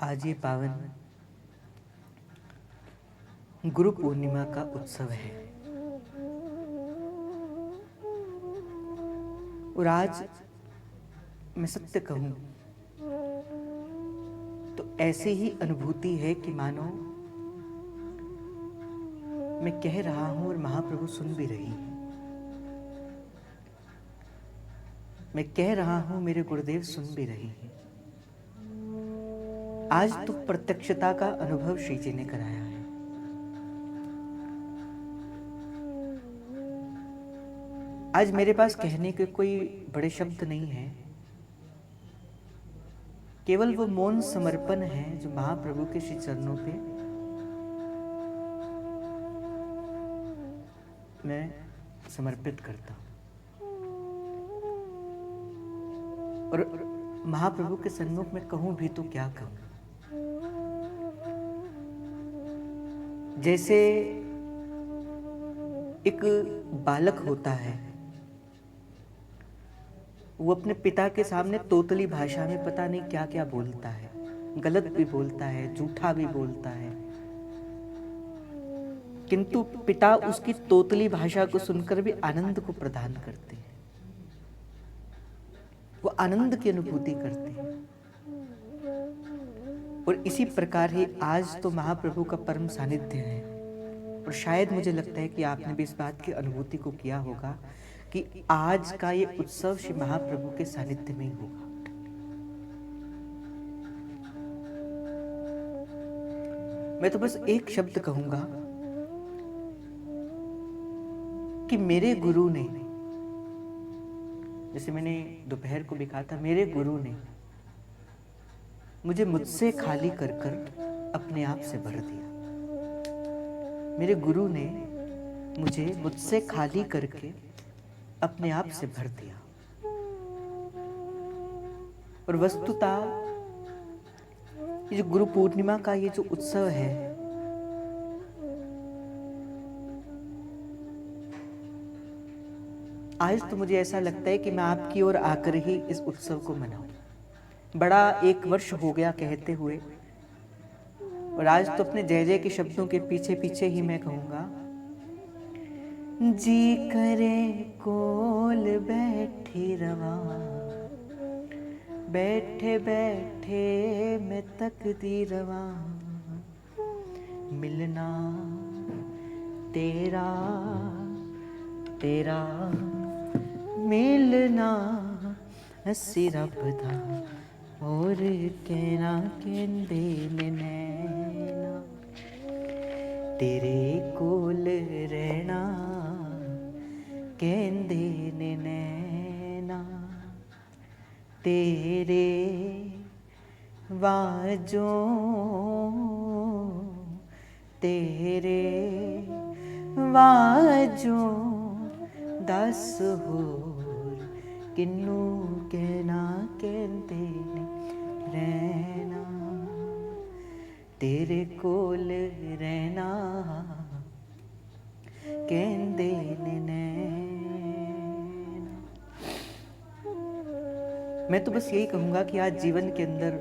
आज ये पावन गुरु पूर्णिमा का उत्सव है और आज मैं सत्य कहूं तो ऐसी ही अनुभूति है कि मानो मैं कह रहा हूं और महाप्रभु सुन भी रही है। मैं कह रहा हूं, मेरे गुरुदेव सुन भी रही है। आज तो प्रत्यक्षता का अनुभव श्री जी ने कराया है। आज मेरे पास कहने के कोई बड़े शब्द नहीं है, केवल वो मौन समर्पण है जो महाप्रभु के श्री चरणों पे मैं समर्पित करता हूं और महाप्रभु के सन्मुख में कहूं भी तो क्या कहूं। जैसे एक बालक होता है, वो अपने पिता के सामने तोतली भाषा में पता नहीं क्या क्या बोलता है, गलत भी बोलता है, झूठा भी बोलता है, किंतु पिता उसकी तोतली भाषा को सुनकर भी आनंद को प्रदान करते हैं। वो आनंद की अनुभूति करते हैं। और इसी प्रकार ही आज तो महाप्रभु का परम सानिध्य है और शायद मुझे लगता है कि आपने भी इस बात की अनुभूति को किया होगा कि आज का ये उत्सव श्री महाप्रभु के सानिध्य में ही होगा। मैं तो बस एक शब्द कहूंगा कि मेरे गुरु ने, जैसे मैंने दोपहर को भी कहा था, मेरे गुरु ने मुझे मुझसे खाली कर कर अपने आप से भर दिया। मेरे गुरु ने मुझे मुझसे खाली करके अपने आप से भर दिया। और वस्तुतः ये जो गुरु पूर्णिमा का ये जो उत्सव है, आज तो मुझे ऐसा लगता है कि मैं आपकी ओर आकर ही इस उत्सव को मनाऊं। बड़ा 1 वर्ष हो गया कहते हुए, और आज तो अपने जय जय के शब्दों के पीछे पीछे ही मैं कहूंगा, जी करे कोल बैठी रवा, बैठे बैठे मैं तकदी रवा, मिलना तेरा तेरा मिलना हसी रब दा और कहना कहंदे ने नैना, तेरे कोल रहना कहंदे ने नैना, तेरे वाजों तेरे वाजों दस होर किन्नू कहना कहंदे ने रहना, तेरे कोल रहना कहंदे ने नैना। मैं तो बस यही कहूंगा कि आज जीवन के अंदर,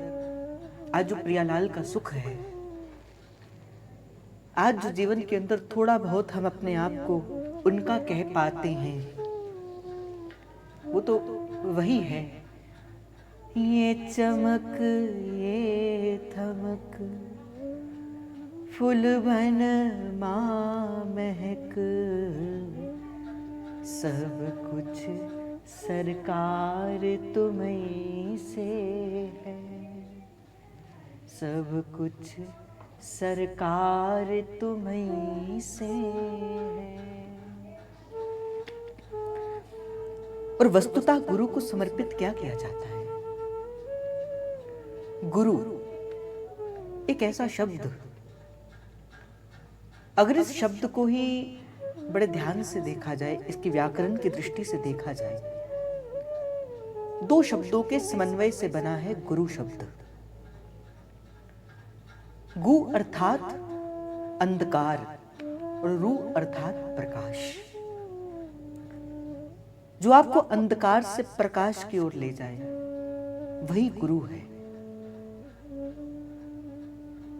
आज जो प्रियालाल का सुख है, आज जो जीवन के अंदर थोड़ा बहुत हम अपने आप को उनका कह पाते हैं, वो तो वही है। ये चमक ये थमक फूल बन माँ महक, सब कुछ सरकार तुम्हीं से है, सब कुछ सरकार तुम्हीं से है। और वस्तुतः गुरु को समर्पित क्या किया जाता है? गुरु एक ऐसा शब्द, अगर इस शब्द को ही बड़े ध्यान से देखा जाए, इसकी व्याकरण की दृष्टि से देखा जाए, 2 शब्दों के समन्वय से बना है गुरु शब्द। गु अर्थात अंधकार और रू अर्थात प्रकाश। जो आपको अंधकार से प्रकाश की ओर ले जाए वही गुरु है।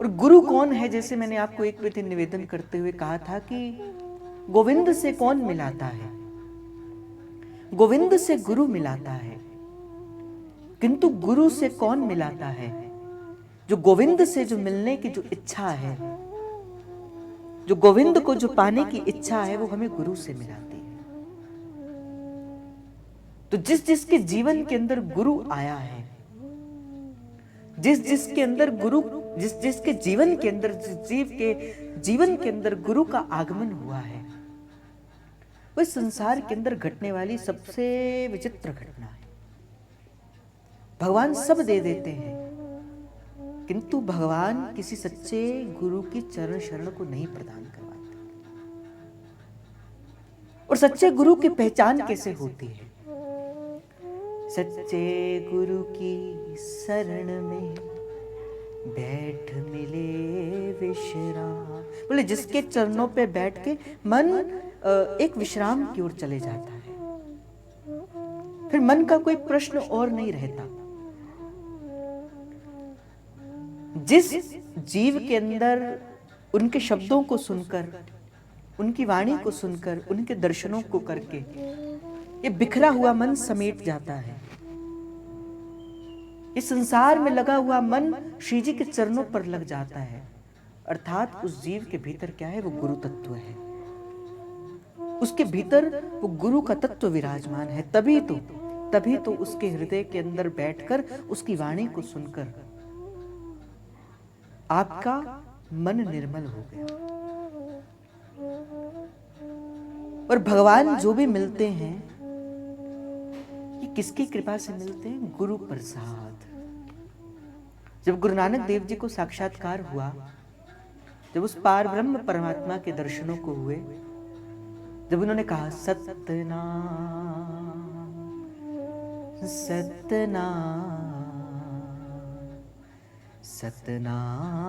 और गुरु कौन है, जैसे मैंने आपको एक दिन निवेदन करते हुए कहा था कि गोविंद से कौन मिलाता है, गोविंद से गुरु मिलाता है, किंतु गुरु से कौन मिलाता है, जो गोविंद से जो मिलने की जो इच्छा है, जो गोविंद को जो पाने की इच्छा है, वो हमें गुरु से मिलाती है। तो जिस जिसके जीवन के अंदर गुरु आया है, जिस जिसके अंदर गुरु, जिस जिसके जीवन के अंदर, जिस जीव के जीवन के अंदर गुरु का आगमन हुआ है, वो संसार के अंदर घटने वाली सबसे विचित्र घटना है। भगवान सब दे देते हैं, किंतु भगवान किसी सच्चे गुरु की चरण शरण को नहीं प्रदान करवाते। और सच्चे गुरु की पहचान कैसे होती है? सच्चे गुरु की शरण में बैठ मिले विश्राम। बोले जिसके चरणों पे बैठ के मन एक विश्राम की ओर चले जाता है, फिर मन का कोई प्रश्न और नहीं रहता। जिस जीव के अंदर उनके शब्दों को सुनकर, उनकी वाणी को सुनकर, उनके दर्शनों को करके ये बिखरा हुआ मन समेट जाता है, इस संसार में लगा हुआ मन श्री जी के चरणों पर लग जाता है, अर्थात उस जीव के भीतर क्या है? वो गुरु तत्व है, उसके भीतर वो गुरु का तत्व विराजमान है। तभी तो उसके हृदय के अंदर बैठकर उसकी वाणी को सुनकर आपका मन निर्मल हो गया। और भगवान जो भी मिलते हैं, ये किसकी कृपा से मिलते हैं? गुरु प्रसाद। जब गुरु नानक देव जी को साक्षात्कार हुआ, जब उस पार ब्रह्म परमात्मा के दर्शनों को हुए, जब उन्होंने कहा सतनाम सतनाम सतनाम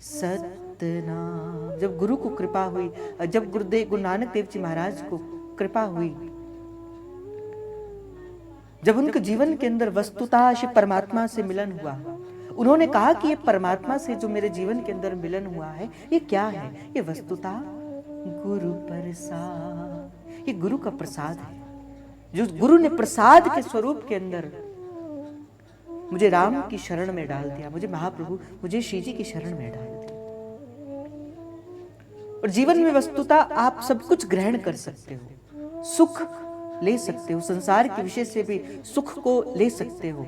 सतनाम, जब गुरु को कृपा हुई, जब गुरु नानक देव जी महाराज को कृपा हुई, जब उनके जीवन के अंदर वस्तुतः श्री परमात्मा से मिलन हुआ, उन्होंने कहा कि ये परमात्मा से जो मेरे जीवन के अंदर मिलन हुआ है, ये क्या है? ये वस्तुतः गुरु प्रसाद, ये गुरु का प्रसाद है, जो गुरु ने प्रसाद के स्वरूप के अंदर मुझे राम की शरण में डाल दिया, मुझे महाप्रभु, मुझे श्री जी की शरण में डाल दिया। और जीवन में वस्तुतः आप सब कुछ ग्रहण कर सकते हो, सुख ले सकते हो, संसार के विषय से भी सुख को ले सकते हो,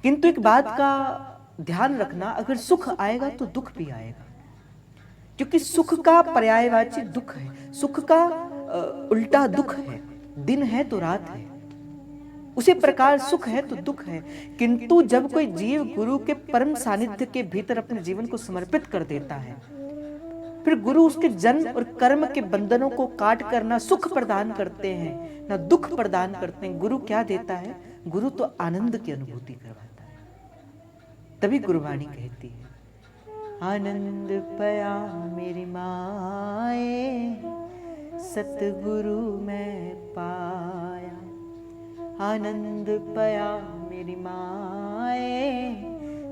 किंतु एक बात का ध्यान रखना, अगर सुख आएगा तो दुख भी आएगा, क्योंकि सुख का पर्यायवाची दुख है, सुख का उल्टा दुख है। दिन है तो रात है, उसी प्रकार सुख है तो दुख है। किंतु जब कोई जीव गुरु के परम सानिध्य के भीतर अपने जीवन को समर्पित कर देता है, फिर गुरु उसके जन्म और कर्म के बंधनों को काट कर ना सुख प्रदान करते हैं ना दुख प्रदान करते हैं। गुरु क्या देता है? गुरु तो आनंद की अनुभूति करवाता है। तभी गुरुवाणी कहती है, आनंद पया मेरी माए, सतगुरु मैं पाया, आनंद पया मेरी माए,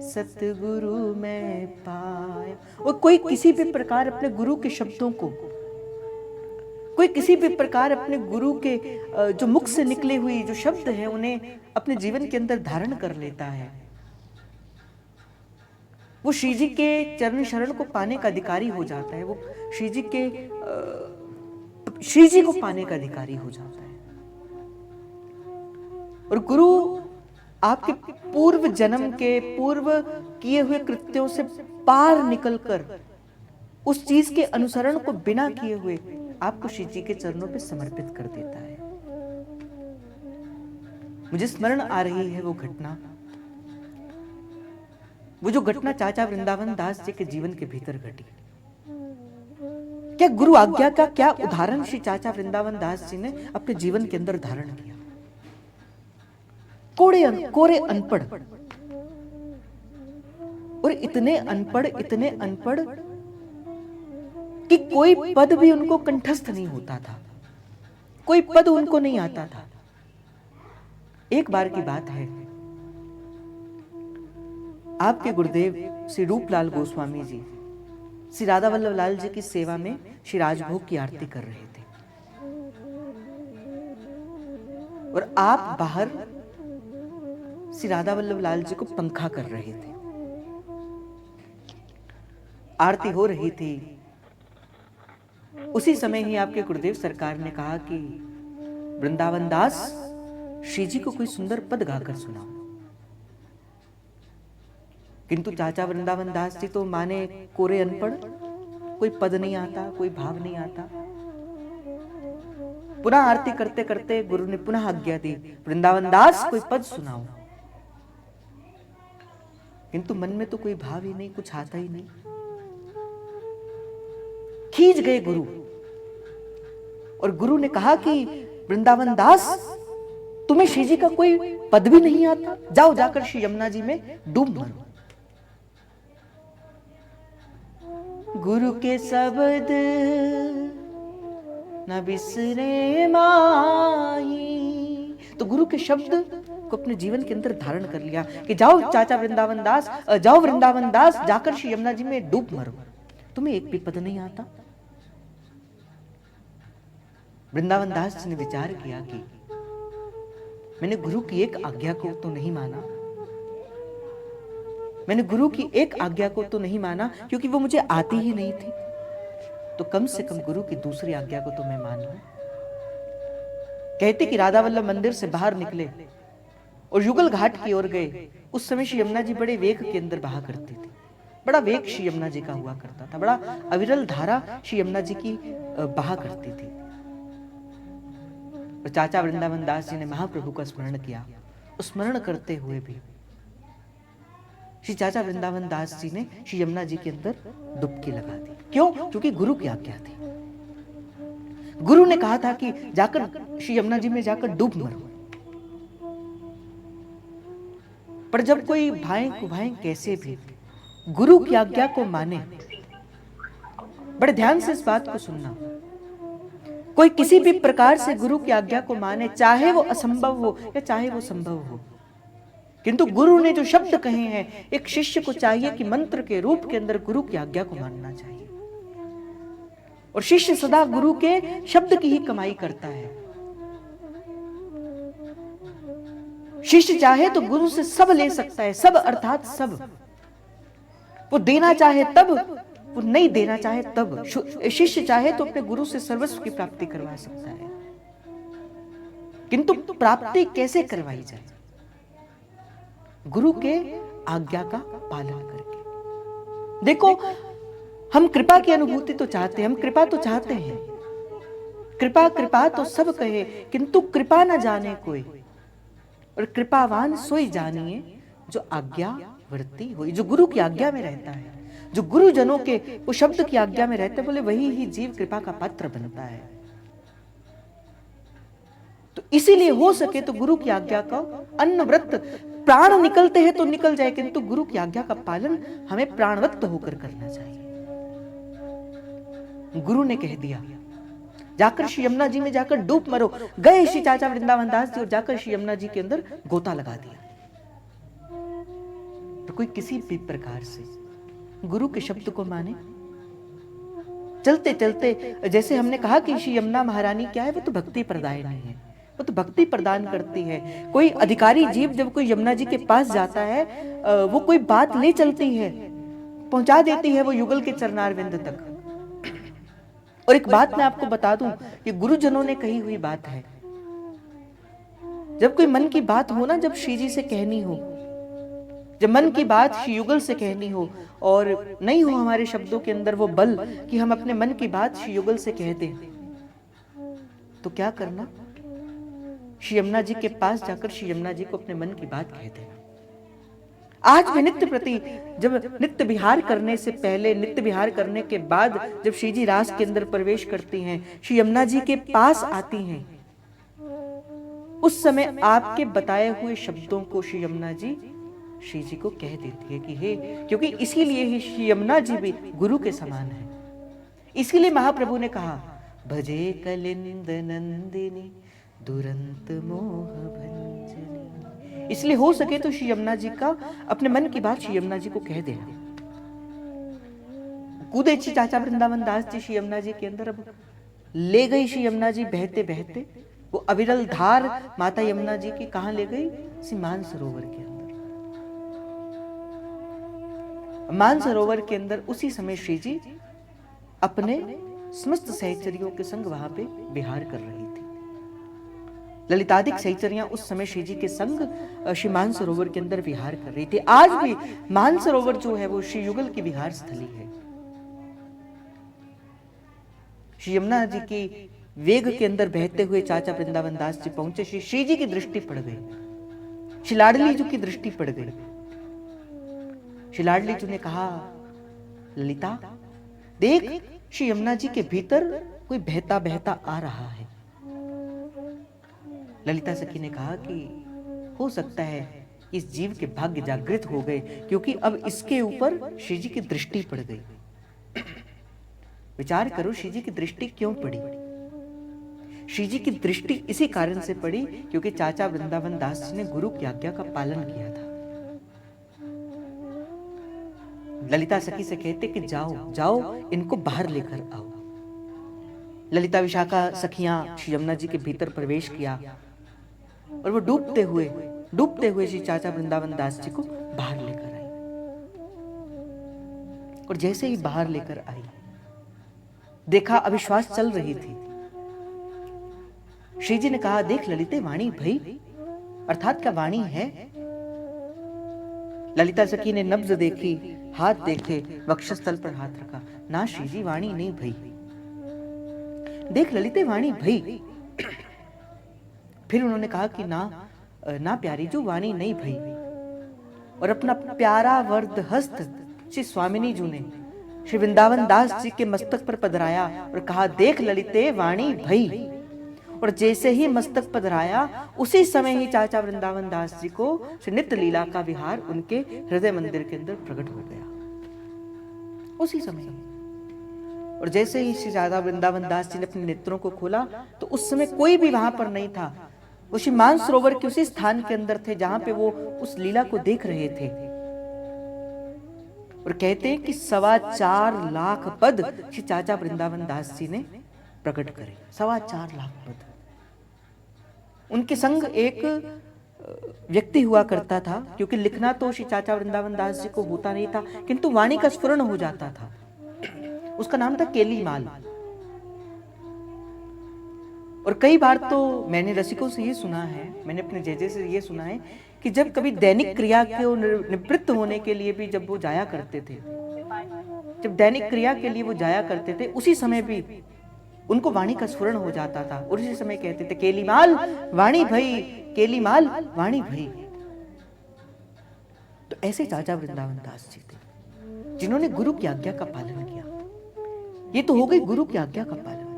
सतगुरु मैं पाया। और कोई किसी भी प्रकार अपने गुरु के शब्दों को, कोई किसी भी प्रकार अपने गुरु के जो मुख से निकले हुए जो शब्द हैं, उन्हें अपने जीवन के अंदर धारण कर लेता है, वो श्री जी के चरण शरण को पाने का अधिकारी हो जाता है, वो श्री जी को पाने का अधिकारी हो जाता है। और गुरु आपके पूर्व जन्म के पूर्व किए हुए कृत्यों से पार निकलकर उस चीज के अनुसरण को बिना किए हुए आपको श्री जी के चरणों पे समर्पित कर देता है। मुझे स्मरण आ रही है वो घटना, वो जो घटना चाचा वृंदावन दास जी के जीवन के भीतर घटी। क्या गुरु आज्ञा का क्या उदाहरण श्री चाचा वृंदावन दास जी ने अपने जीवन के अंदर धारण किया। कोरे अनपढ़, और इतने अनपढ़ कि कोई पद भी उनको कंठस्थ नहीं होता था, कोई पद उनको नहीं आता था। एक बार की बात है, आपके गुरुदेव श्री रूपलाल गोस्वामी जी श्री राधा वल्लभ लाल जी की सेवा में श्री राजभोग की आरती कर रहे थे और आप बाहर श्री राधा वल्लभ लाल जी को पंखा कर रहे थे। आरती हो रही थी, उसी समय ही आपके गुरुदेव सरकार ने कहा कि वृंदावन दास, श्री जी को कोई सुंदर पद गाकर सुनाओ। किंतु चाचा वृंदावन दास जी तो माने कोरे अनपढ़, कोई पद नहीं आता, कोई भाव नहीं आता। पुनः आरती करते करते गुरु ने पुनः आज्ञा दी, वृंदावन दास कोई पद सुनाओ। किंतु मन में तो कोई भाव ही नहीं, कुछ आता ही नहीं। खींच गए गुरु और गुरु ने कहा कि वृंदावन दास, तुम्हें श्री जी का कोई पद भी नहीं आता, जाओ जाकर श्री यमुना जी में डूब मरो। गुरु के शब्द न बिसरे माही, तो गुरु के शब्द को अपने जीवन के अंदर धारण कर लिया कि जाओ चाचा वृंदावन दास, जाओ वृंदावन दास, जाकर श्री यमुना जी में डूब मरो, तुम्हें एक भी पद नहीं आता। वृंदावन दास जी ने विचार किया कि मैंने गुरु की एक आज्ञा को तो नहीं माना, मैंने गुरु की एक आज्ञा को तो नहीं माना क्योंकि वो मुझे आती ही नहीं थी, तो कम से कम गुरु की दूसरी आज्ञा को तो मैं मान लूं। कहते कि राधा वल्लभ मंदिर से बाहर निकले और युगल घाट की ओर गए। उस समय श्री यमुना जी बड़े वेग के अंदर बहा करती थी, बड़ा वेग श्री यमुना जी का हुआ करता था, बड़ा अविरल धारा श्री यमुना जी की बहा करती थी। और चाचा वृंदावन दास जी ने महाप्रभु का स्मरण किया, स्मरण करते हुए भी श्री चाचा वृंदावन दास जी ने श्री यमुना जी के अंदर डुबकी लगा दी। क्यों? क्योंकि गुरु की आज्ञा थी। गुरु ने कहा था कि जाकर श्री यमुना जी में जाकर डूब मरो। पर जब कोई भाई कुभाई कैसे भी गुरु की आज्ञा को माने, बड़े ध्यान से इस बात को सुनना, कोई किसी भी प्रकार से गुरु की आज्ञा को माने, चाहे वो असंभव हो या चाहे वो संभव हो, किंतु गुरु ने जो शब्द कहे हैं, एक शिष्य को चाहिए कि मंत्र के रूप के अंदर गुरु की आज्ञा को मानना चाहिए। और शिष्य सदा गुरु के शब्द की ही कमाई करता है। शिष्य चाहे तो गुरु से सब ले सकता है, सब अर्थात सब। वो देना चाहे तब, वो नहीं देना चाहे तब। शिष्य चाहे तो अपने गुरु से सर्वस्व की प्राप्ति करवा सकता है, किंतु प्राप्ति कैसे करवाई जाए? गुरु के आज्ञा का पालन करके। देखो, हम कृपा की अनुभूति तो चाहते हैं, हम कृपा तो चाहते हैं, कृपा कृपा तो सब कहे, किंतु कृपा न जाने कोई, और कृपावान सोई जानिए जो आज्ञावर्ती होई। जो गुरु की आज्ञा में रहता है, जो गुरुजनों के वो शब्द की आज्ञा में रहते, बोले वही ही जीव कृपा का पात्र बनता है। तो इसीलिए हो सके तो गुरु की आज्ञा का अन्न व्रत, प्राण निकलते हैं तो निकल जाए, किंतु गुरु की आज्ञा का पालन हमें प्राणवत होकर करना चाहिए। गुरु ने कह दिया जाकर श्री यमुना जी में जाकर डूब मरो। गए श्री चाचा वृंदावन दास जी और जाकर श्री यमुना जी के अंदर गोता लगा दिया। तो कोई किसी भी प्रकार से गुरु के शब्द को माने, चलते चलते, जैसे हमने कहा कि श्री यमुना महारानी क्या है, वो तो भक्ति प्रदायिनी है, वो तो भक्ति प्रदान करती है। कोई अधिकारी जीव जब कोई यमुना जी के पास जाता है, वो कोई बात ले चलती है, पहुंचा देती है वो युगल के चरणारविंद तक। और एक बात मैं आपको बता दूं, ये गुरुजनों ने कही हुई बात है। जब कोई मन की बात हो ना, जब श्री जी से कहनी हो, जब मन की बात श्री युगल से कहनी हो और नहीं हो हमारे शब्दों के अंदर वो बल कि हम अपने मन की बात श्री युगल से कह दें, तो क्या करना? श्री यमुना जी के पास जाकर श्री यमुना जी को अपने मन की बात कह देना। आज भी नित्य प्रति, जब नित्य विहार करने से पहले, नित्य विहार करने के बाद, जब श्री जी रास के अंदर प्रवेश करती हैं, श्री यमुना जी के पास आती हैं, उस समय आपके बताए हुए शब्दों को श्री यमुना जी श्री जी को कह देती है कि हे, क्योंकि इसीलिए ही श्री यमुना जी भी गुरु के समान है। इसीलिए महाप्रभु ने कहा, भजे कलिंद नंदिनी दुरंत मोह भंजनी। इसलिए हो सके तो श्री यमुना जी का अपने मन की बात श्री यमुना जी को कह देना। कूदे छी चाचा वृंदावन दास जी श्री यमुना जी के अंदर, अब ले गई श्री यमुना जी बहते बहते, वो अविरल धार माता यमुना जी की कहां ले गई? इसी मानसरोवर के अंदर। मानसरोवर के अंदर उसी समय श्री जी अपने समस्त सहचरियों के संग वहां पे विहार कर रही थी। ललितादिक सहचरियां उस समय श्री जी के संग श्री मानसरोवर के अंदर विहार कर रही थी। आज भी मानसरोवर जो है वो श्री युगल की विहार स्थली है। श्री यमुना जी की वेग के अंदर बहते हुए चाचा वृंदावन दास जी पहुंचे। श्री जी की दृष्टि पड़ गई, श्री लाडली जी की दृष्टि पड़ गई। श्री लाडली जी ने कहा, ललिता देख, श्री यमुना जी के भीतर कोई बहता बहता आ रहा है। ललिता सखी ने कहा कि हो सकता है इस जीव के भाग्य जागृत हो गए, क्योंकि अब इसके ऊपर श्री जी की दृष्टि पड़ गई। विचार करो, श्री जी की दृष्टि क्यों पड़ी? श्री जी की दृष्टि इसी कारण से पड़ी क्योंकि चाचा वृंदावन दास जी ने गुरु की आज्ञा का पालन किया था। ललिता सखी से कहते कि जाओ जाओ, इनको बाहर लेकर आओ। ललिता विशाखा सखियां श्री यमुना जी के भीतर प्रवेश किया और वो डूबते हुए श्री चाचा वृंदावन दास जी को बाहर लेकर आई। और जैसे ही बाहर लेकर आई, देखा अविश्वास चल रही थी। श्री जी ने कहा, देख ललिते, वाणी भई, अर्थात क्या वाणी है? ललिता सखी ने नब्ज देखी, हाथ देखे, वक्षस्थल पर हाथ रखा। ना श्री जी, वाणी नहीं भई। देख ललिते, वाणी भई। फिर उन्होंने कहा कि ना प्यारी जो, वाणी नहीं भई। और अपना प्यारा वर्द हस्त श्री स्वामिनी जी ने श्री वृंदावन दास जी के मस्तक पर पधराया और कहा, देख ललिते, वाणी भई। और जैसे ही मस्तक पधराया, उसी समय ही चाचा वृंदावन दास जी को श्री नित्य लीला का विहार उनके हृदय मंदिर के अंदर प्रकट हो गया, उसी समय। और जैसे ही श्री चाचा वृंदावन दास जी ने अपने नेत्रों को खोला, तो उस समय कोई भी वहां पर नहीं था। वो श्री मानसरोवर के उसी स्थान के अंदर थे जहां पे वो उस लीला को देख रहे थे। और कहते हैं कि 4.25 लाख पद श्री चाचा वृंदावन दास जी ने प्रकट करे। 4.25 लाख पद। उनके संग एक व्यक्ति हुआ करता था, क्योंकि लिखना तो श्री चाचा वृंदावन दास जी को होता नहीं था, किंतु वाणी का स्फुरण हो जाता था। उसका नाम था केलीमाल। और कई बार तो मैंने रसिकों से ये सुना है, मैंने अपने जेजे से ये सुना है कि जब कभी दैनिक क्रिया के निवृत्त होने के लिए भी जब वो जाया करते थे, जब दैनिक क्रिया के लिए वो जाया करते थे, उसी समय भी उनको वाणी का स्फुरण हो जाता था। और उसी समय कहते थे, केलीमाल वाणी भई, केलीमाल वाणी भई। तो ऐसे चाचा वृंदावन दास जी थे जिन्होंने गुरु की आज्ञा का पालन किया। ये तो हो गई गुरु की आज्ञा का पालन।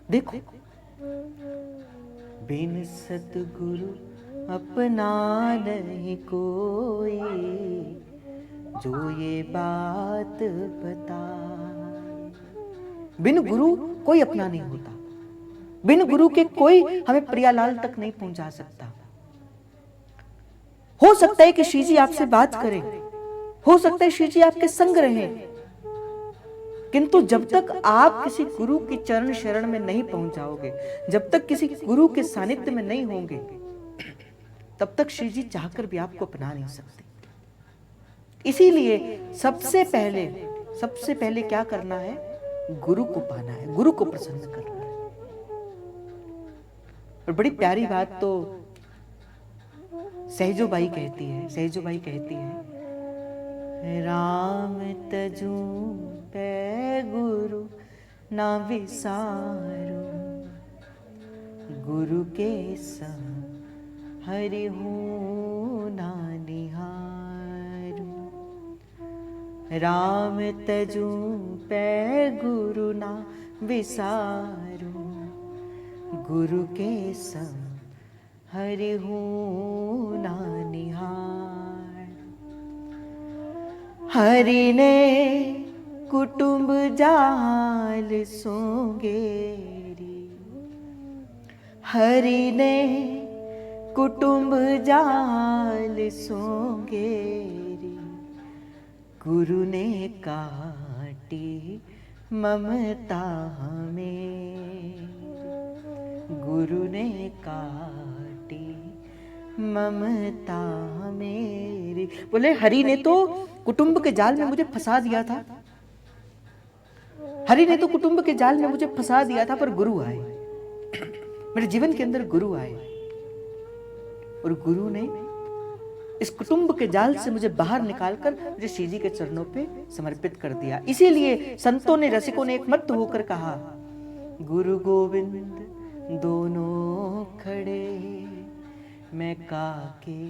देखो, बिन सतगुरु अपना नहीं कोई, जो ये बात बताए। बिन गुरु कोई अपना नहीं होता। बिन गुरु के कोई हमें प्रियालाल तक नहीं पहुंचा सकता। हो सकता है कि श्री जी आपसे बात करें, हो सकता है श्री जी आपके संग रहें, किंतु जब तक आप किसी गुरु की चरण शरण में नहीं पहुंच जाओगे, जब तक किसी गुरु के सानिध्य में नहीं होंगे, तब तक श्री जी चाहकर भी आपको अपना नहीं सकते। इसीलिए सबसे पहले क्या करना है? गुरु को पाना है, गुरु को प्रसन्न करना है। और बड़ी प्यारी बात तो सहजोबाई कहती है, राम तजू पे गुरु ना विसारू, गुरु के संग हरि हूँ ना निहारू। राम तजू पे गुरु ना विसारू, गुरु के संग हरि हूँ ना निहार। हरि ने कुटुंब जाल सोंगेरी, हरि ने कुटुंब जाल सोंगेरी, गुरु ने काटी ममता मेरी, गुरु ने काटी ममता मेरी। बोले हरि ने तो कुटुंब के जाल में मुझे फंसा दिया था, हरि ने तो कुटुंब के जाल में मुझे फंसा दिया था, पर गुरु आए, मेरे जीवन के अंदर गुरु आए और गुरु ने इस कुटुंब के जाल से मुझे बाहर निकालकर मुझे श्री जी के चरणों पे समर्पित कर दिया। इसीलिए संतों ने, रसिकों ने एक मत होकर कहा, गुरु गोविंद दोनों खड़े, मैं काके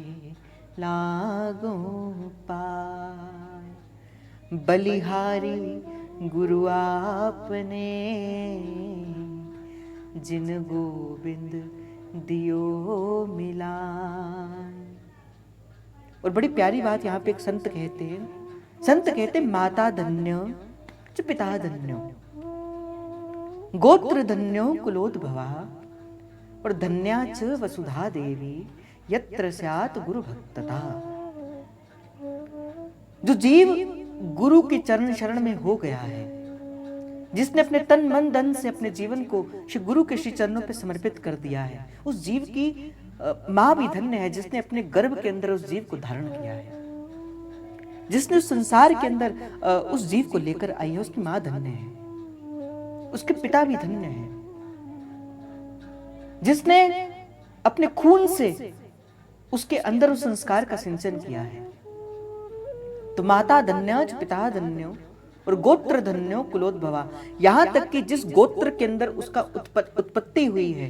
लागूं पाए, बलिहारी गुरु आपने, जिन गोविंद दियो मिलान। और बड़ी प्यारी बात यहाँ पे एक संत कहते हैं, संत कहते माता धन्यो च पिता धन्यो, गोत्र धन्यो कुलोद्भवा, और धन्या च वसुधा देवी यत्र स्यात् गुरु भक्तता। जो जीव गुरु के चरण शरण में हो गया है, जिसने अपने तन मन धन से अपने जीवन को श्री गुरु के श्री चरणों पे समर्पित कर दिया है, उस जीव की माँ भी धन्य है जिसने अपने गर्भ के अंदर उस जीव को धारण किया है, जिसने उस संसार के अंदर उस जीव को लेकर आई है, उसकी माँ धन्य है, उसके पिता भी धन्य है, जिसने अपने खून से उसके अंदर उस संस्कार का सिंचन किया है। तो माता धन्य पिता धन्यो और गोत्र धन्यो कुलोद्भवा, यहां तक कि जिस गोत्र के अंदर उसका उत्पत्ति हुई है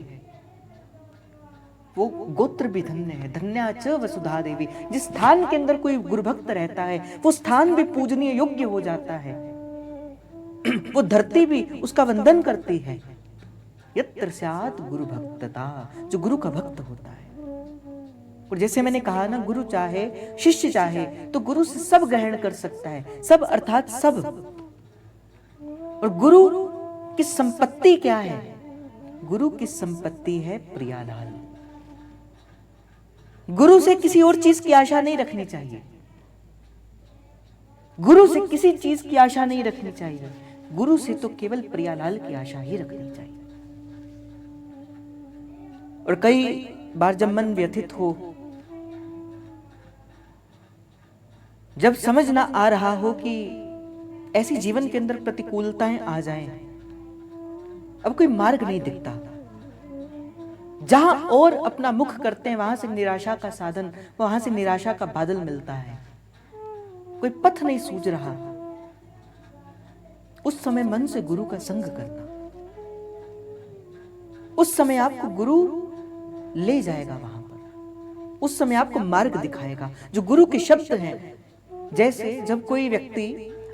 वो गोत्र भी धन्य है। धन्या च वसुधा देवी, जिस स्थान के अंदर कोई गुरु भक्त रहता है वो स्थान भी पूजनीय योग्य हो जाता है, वो धरती भी उसका वंदन करती है। यत्र स्यात् गुरु भक्तता, जो गुरु का भक्त होता है। और जैसे मैंने कहा ना, गुरु चाहे शिष्य चाहे तो गुरु से सब ग्रहण कर सकता है, सब अर्थात सब। और गुरु की संपत्ति क्या है? गुरु की संपत्ति है प्रियालाल। गुरु से किसी और चीज की आशा नहीं रखनी चाहिए, गुरु से किसी चीज की आशा नहीं रखनी चाहिए, गुरु से तो केवल प्रियालाल की आशा ही रखनी चाहिए। और कई बार जब मन व्यथित हो, जब समझ ना आ रहा हो कि ऐसी जीवन के अंदर प्रतिकूलताएं आ जाएं, अब कोई मार्ग नहीं दिखता, जहां और अपना मुख करते हैं वहां से निराशा का साधन, वहां से निराशा का बादल मिलता है, कोई पथ नहीं सूझ रहा, उस समय मन से गुरु का संग करना, उस समय आपको गुरु ले जाएगा वहां पर, उस समय आपको मार्ग दिखाएगा। जो गुरु के शब्द हैं, जैसे जब कोई व्यक्ति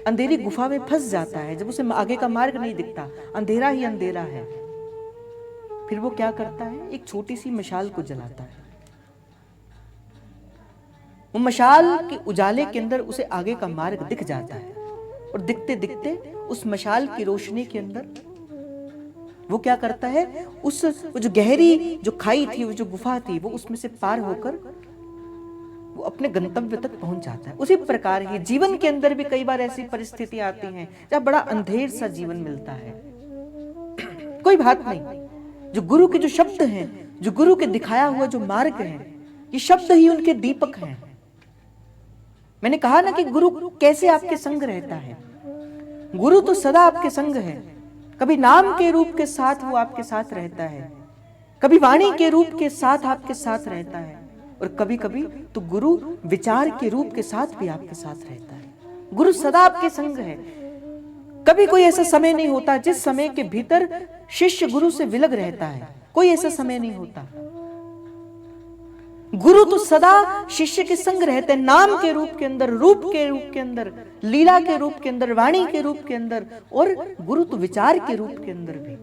अंधेरी गुफा में फंस जाता है, जब उसे आगे का मार्ग नहीं दिखता, अंधेरा ही अंधेरा है, फिर वो क्या करता है? एक छोटी सी मशाल को जलाता है। वो मशाल के उजाले के अंदर उसे आगे का मार्ग दिख जाता है, और दिखते दिखते उस मशाल की रोशनी के अंदर वो क्या करता है? वो जो गहरी जो खाई थी, वो जो गुफा थी, वो उसमें से पार होकर वो अपने गंतव्य तक पहुंच जाता है। उसी प्रकार ही जीवन के अंदर भी कई बार ऐसी परिस्थिति आती हैं जब बड़ा अंधेर सा जीवन मिलता है। कोई बात नहीं, जो गुरु के जो शब्द हैं, जो गुरु के दिखाया हुआ जो मार्ग है, ये शब्द ही उनके दीपक हैं। मैंने कहा ना कि गुरु कैसे आपके संग रहता है। गुरु तो सदा आपके संग है, कभी नाम के रूप के साथ वो आपके साथ रहता है, कभी वाणी के रूप के साथ आपके साथ रहता है, और कभी कभी तो गुरु विचार के रूप के साथ भी आपके साथ रहता है। गुरु सदा आपके संग है। कभी कोई ऐसा समय नहीं होता जिस समय के भीतर शिष्य गुरु से विलग रहता है, कोई ऐसा समय नहीं होता। गुरु तो सदा शिष्य के संग रहते हैं, नाम के रूप के अंदर, रूप के रूप के अंदर, लीला के रूप के अंदर, वाणी के रूप के अंदर, और गुरु तो विचार के रूप के अंदर भी।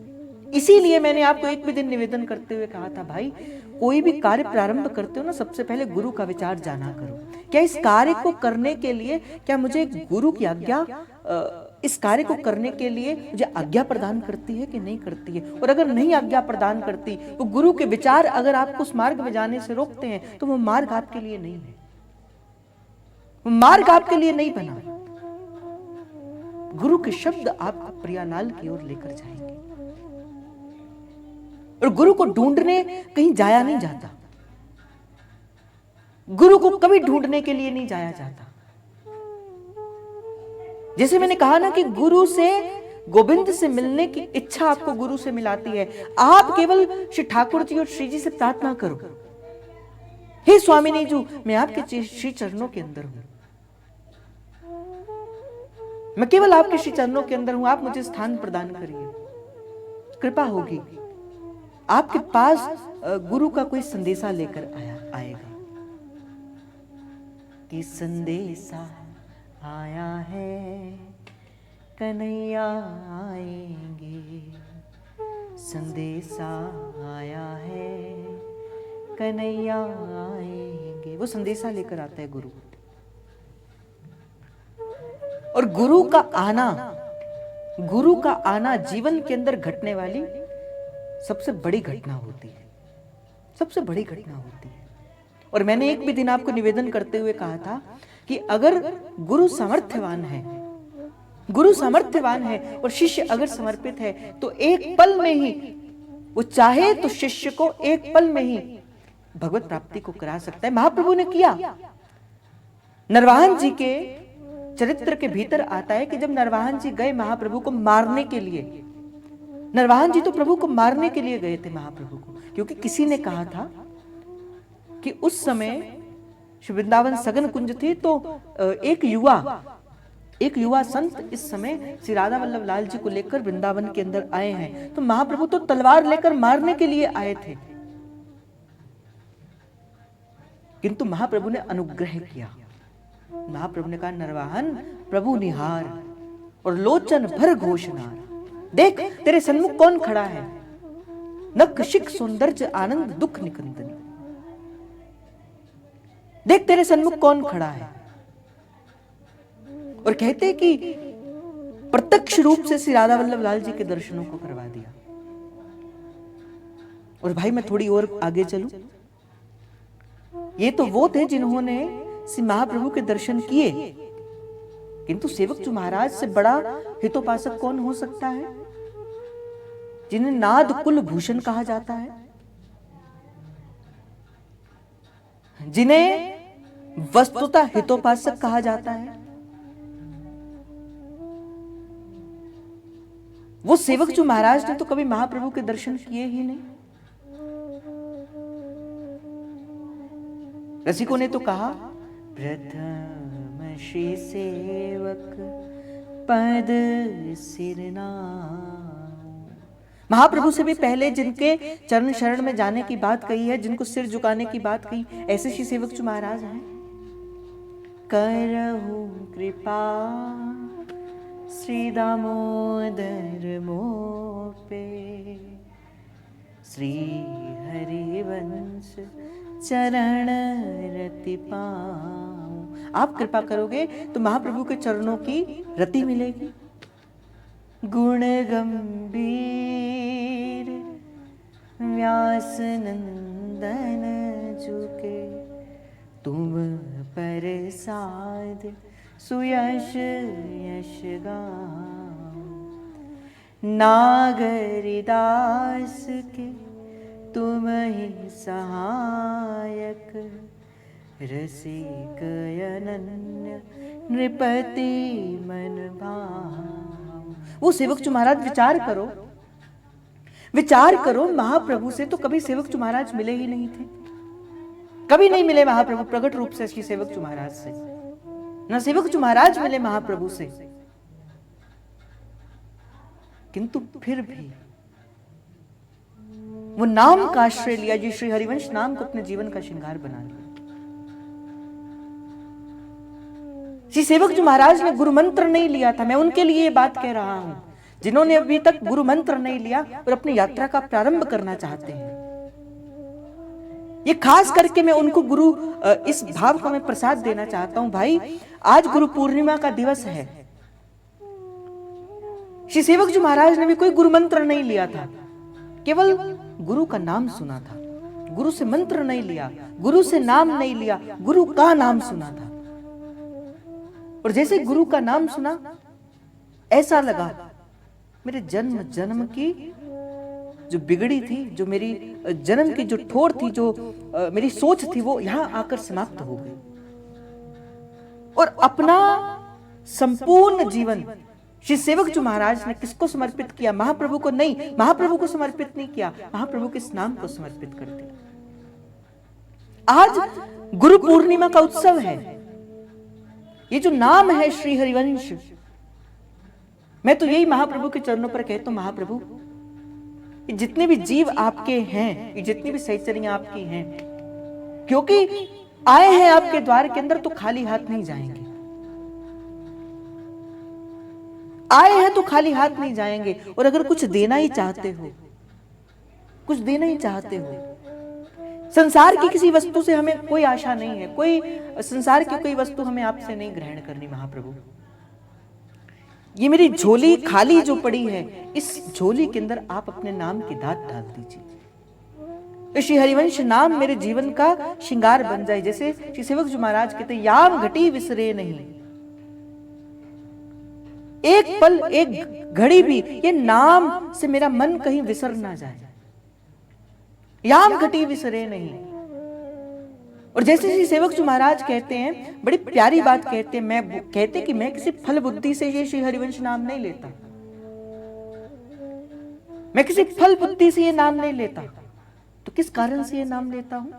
इसीलिए मैंने आपको एक भी दिन निवेदन करते हुए कहा था, भाई कोई भी कार्य प्रारंभ करते हो ना, सबसे पहले गुरु का विचार जाना करो। क्या इस कार्य को करने के लिए क्या मुझे गुरु की आज्ञा इस कार्य को करने के लिए मुझे आज्ञा प्रदान करती है कि नहीं करती है। और अगर नहीं आज्ञा प्रदान करती, वो गुरु के विचार अगर आपको उस मार्ग में जाने से रोकते हैं, तो वो मार्ग आपके लिए नहीं है, वो मार्ग आपके लिए नहीं बना। गुरु के शब्द आपको प्रियालाल की ओर लेकर जाएंगे। और गुरु को ढूंढने कहीं जाया नहीं जाता, गुरु को कभी ढूंढने के लिए नहीं जाया जाता। जैसे मैंने कहा ना कि गुरु से, गोविंद से मिलने की इच्छा आपको गुरु से मिलाती है। आप केवल श्री ठाकुर जी और श्री जी से प्रार्थना करो, हे स्वामिनी जी, मैं आपके श्री चरणों के अंदर हूं, मैं केवल आपके श्री चरणों के अंदर हूं, आप मुझे स्थान प्रदान करिए। कृपा होगी, आपके पास गुरु का कोई संदेशा लेकर आएगा कि संदेशा आया है, कन्हैया आएंगे, संदेशा आया है, कन्हैया आएंगे। वो संदेशा लेकर आता है गुरु। और गुरु का आना जीवन के अंदर घटने वाली सबसे बड़ी घटना होती है, सबसे बड़ी घटना होती है। और मैंने एक भी दिन आपको निवेदन करते हुए कहा था कि अगर गुरु सामर्थ्यवान है और शिष्य अगर समर्पित है, तो एक पल में ही वो चाहे तो शिष्य को एक पल में ही भगवत प्राप्ति को करा सकता है। महाप्रभु ने किया। नरवाहन जी के चरित्र के भीतर आता है कि जब नरवाहन जी गए महाप्रभु को मारने के लिए, नरवाहन जी तो प्रभु को मारने के लिए गए थे महाप्रभु को, क्योंकि किसी ने कहा था कि उस समय वृंदावन सघन कुंज थी, तो एक युवा संत इस समय श्री राधा वल्लभ लाल जी को लेकर वृंदावन के अंदर आए हैं। तो महाप्रभु तो तलवार लेकर मारने के लिए आए थे, किंतु महाप्रभु ने अनुग्रह किया। महाप्रभु ने कहा, नरवाहन प्रभु निहार और लोचन भर घोषनार, देख तेरे सन्मुख कौन खड़ा है, नख शिख सौंदर्य आनंद दुख निकंदनी, देख तेरे सन्मुख कौन खड़ा है। और कहते कि प्रत्यक्ष रूप से श्री राधा वल्लभ लाल जी के दर्शनों को करवा दिया। और भाई मैं थोड़ी और आगे चलूं, ये तो वो थे जिन्होंने श्री महाप्रभु के दर्शन किए, किंतु सेवक चू महाराज से बड़ा हितोपासक कौन हो सकता है, जिन्हें नाद कुल भूषण कहा जाता है, जिन्हें वस्तुतः हितोपासक कहा जाता है। वो सेवक चू महाराज ने तो कभी महाप्रभु के दर्शन किए ही नहीं। रसिकों ने तो कहा, प्रथम श्री सेवक पद सिरना। महाप्रभु से भी पहले जिनके चरण शरण में जाने की बात कही है, जिनको सिर झुकाने की बात कही, ऐसे श्री सेवक चू महाराज हैं। करहु कृपा श्री दामोदर मोपे, श्री हरिवंश चरण रति पाऊं। आप कृपा करोगे तो महाप्रभु के चरणों की रति मिलेगी। गुण गंभीर व्यास नंदन झुके, तुम पर साध सुयश यश गाऊं। नागरिदास के तुम ही सहायक, रसिक अनन्य नृपति मन भाव। वो सेवक चू महाराज विचार करो, महाप्रभु से तो कभी सेवक चू महाराज मिले ही नहीं थे, कभी नहीं मिले महाप्रभु प्रकट रूप से श्री सेवक चू महाराज से, न सेवक चू महाराज मिले महाप्रभु से। किंतु फिर भी वो नाम का आश्रय लिया, जी श्री हरिवंश नाम को अपने जीवन का श्रृंगार बना लिया। श्री सेवक चू महाराज ने गुरु मंत्र नहीं लिया था। मैं उनके लिए ये बात कह रहा हूं जिन्होंने अभी तक गुरु मंत्र नहीं लिया और अपनी यात्रा का प्रारंभ करना चाहते हैं। ये खास करके मैं उनको गुरु इस भाव का मैं प्रसाद देना चाहता हूं। भाई आज गुरु पूर्णिमा का दिवस है श्री सेवक जी महाराज ने भी कोई गुरु मंत्र नहीं लिया था, केवल गुरु का नाम सुना था। गुरु से मंत्र नहीं लिया, गुरु से नाम नहीं लिया, गुरु का नाम सुना था। और जैसे गुरु का नाम सुना, ऐसा लगा मेरे जन्म जन्म की जो बिगड़ी थी, जो मेरी जन्म की जो ठोर थी, जो मेरी सोच थी, वो यहां आकर समाप्त हो गई। और अपना संपूर्ण जीवन श्री सेवक जी महाराज ने किसको समर्पित किया? महाप्रभु को नहीं, महाप्रभु को समर्पित नहीं किया, महाप्रभु के इस नाम को समर्पित कर दिया। आज गुरु पूर्णिमा का उत्सव है। ये जो नाम है श्री हरिवंश, मैं तो यही महाप्रभु के चरणों पर कहता हूं, महाप्रभु जितने भी जीव आपके हैं, ये जितनी भी सहचरियां आपकी हैं, क्योंकि आए हैं आपके द्वार के अंदर तो खाली हाथ नहीं जाएंगे। आए हैं तो खाली हाथ नहीं जाएंगे। और अगर कुछ देना ही चाहते हो, कुछ देना ही चाहते हो, संसार की किसी वस्तु से हमें कोई आशा नहीं है, कोई संसार की कोई वस्तु हमें आपसे नहीं ग्रहण करनी। महाप्रभु, ये मेरी झोली खाली जो पड़ी है, इस झोली के अंदर आप अपने नाम की दात डाल दीजिए। श्री हरिवंश नाम मेरे जीवन का श्रृंगार बन जाए। जैसे श्री सेवक जी महाराज कहते, याम घटी विसरे नहीं, एक पल एक घड़ी भी ये नाम से मेरा मन कहीं विसर ना जाए। याम घटी विसरे नहीं। और जैसे श्री सेवक जी महाराज कहते हैं, बड़ी प्यारी बात कहते हैं, कहते कि मैं किसी फल बुद्धि से ये श्री हरिवंश नाम नहीं लेता, मैं किसी फल बुद्धि से ये नाम नहीं लेता। तो किस कारण से ये नाम लेता हूं?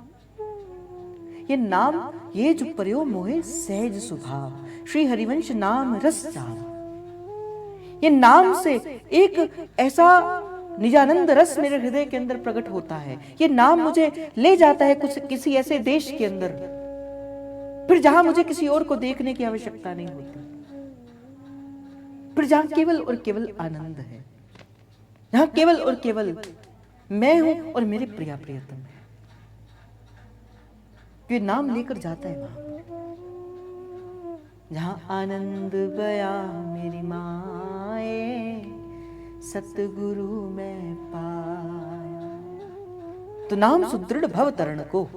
ये नाम, ये जो पर्यो मोहे सहज स्वभाव, श्री हरिवंश नाम रस जाम। ये नाम से एक ऐसा निजानंद रस मेरे हृदय के अंदर प्रकट होता है। ये नाम मुझे ले जाता है कुछ किसी ऐसे देश के अंदर, फिर जहां मुझे किसी और को देखने की आवश्यकता नहीं होती, फिर जहां केवल और केवल आनंद है, जहां केवल और केवल मैं हूं और मेरे प्रिया प्रियतम है। ये नाम लेकर जाता है वहां, जहां आनंद बया मेरी माए, सतगुरु में पाया। तो नाम सुदृढ़ भव तरण को।